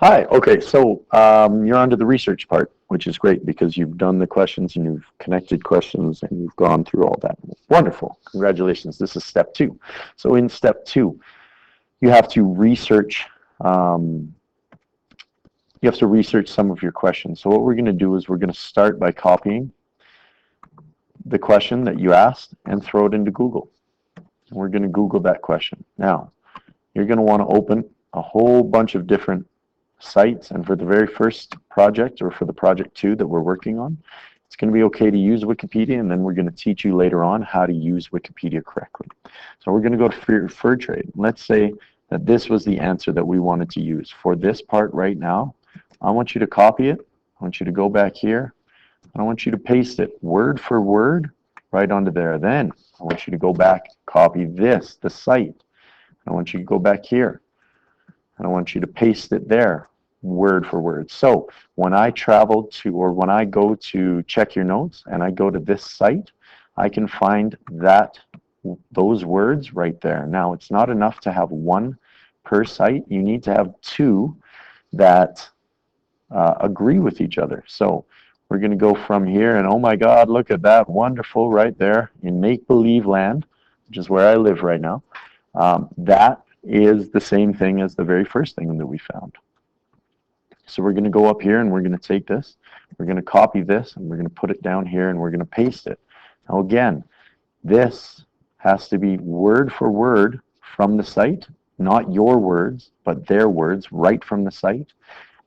Hi. Okay, so you're on to the research part, which is great because you've done the questions and you've connected questions and you've gone through all that. Wonderful. Congratulations. This is step two. So in step two, you have to research. Um, you have to research some of your questions. So what we're going to do is we're going to start by copying the question that you asked and throw it into Google. We're going to Google that question. Now, you're going to want to open a whole bunch of different sites, and for the very first project, or for the project 2 that we're working on, it's going to be okay to use Wikipedia, and then we're going to teach you later on how to use Wikipedia correctly. So we're going to go to fur trade. Let's say that this was the answer that we wanted to use. For this part right now, I want you to copy it. I want you to go back here. I want you to paste it word for word right onto there. Then I want you to go back, copy this, the site. I want you to go back here. And I want you to paste it there, word for word. So when I travel to, or when I go to check your notes and I go to this site, I can find those words right there. Now, it's not enough to have one per site. You need to have two that agree with each other. So we're going to go from here, and oh my God, look at that, wonderful right there in make-believe land, which is where I live right now. That is the same thing as the very first thing that we found. So we're going to go up here and we're going to take this, we're going to copy this, and we're going to put it down here and we're going to paste it. Now again, this has to be word for word from the site, not your words, but their words right from the site.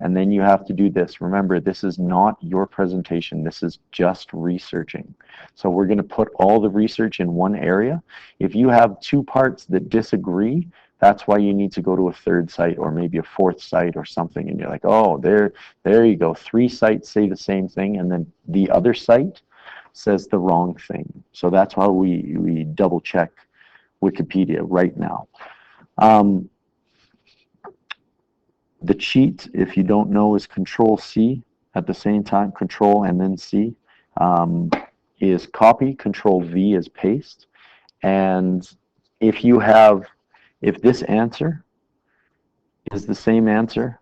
And then you have to do this. Remember, this is not your presentation. This is just researching. So we're going to put all the research in one area. If you have two parts that disagree, that's why you need to go to a third site or maybe a fourth site or something. And you're like, oh, there you go. 3 sites say the same thing, and then the other site says the wrong thing. So that's why we double check Wikipedia right now. The cheat, if you don't know, is Control-C at the same time, Control and then C, is copy, Control-V is paste. And if this answer is the same answer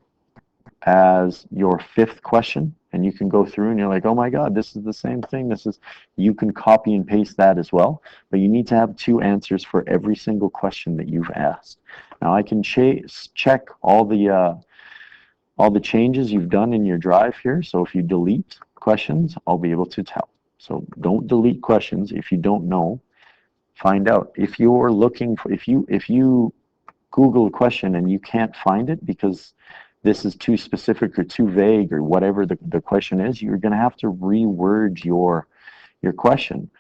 as your 5th question, and you can go through and you're like, oh my God, this is the same thing. You can copy and paste that as well, but you need to have 2 answers for every single question that you've asked. Now I can check all the changes you've done in your drive here. So if you delete questions, I'll be able to tell. So don't delete questions if you don't know. Find out. If you're looking for, if you Google a question and you can't find it because this is too specific or too vague or whatever the question is, you're going to have to reword your question.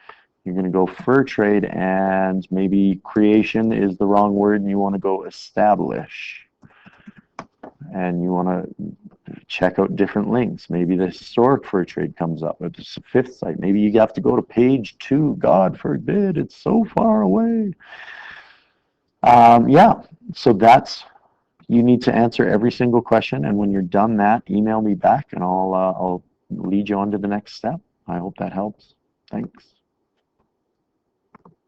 You're going to go fur trade, and maybe creation is the wrong word, and you want to go establish. And you want to check out different links. Maybe the historic fur trade comes up. If it's the 5th site, maybe you have to go to page 2. God forbid, it's so far away. Yeah, so you need to answer every single question, and when you're done that, email me back, and I'll lead you on to the next step. I hope that helps. Thanks.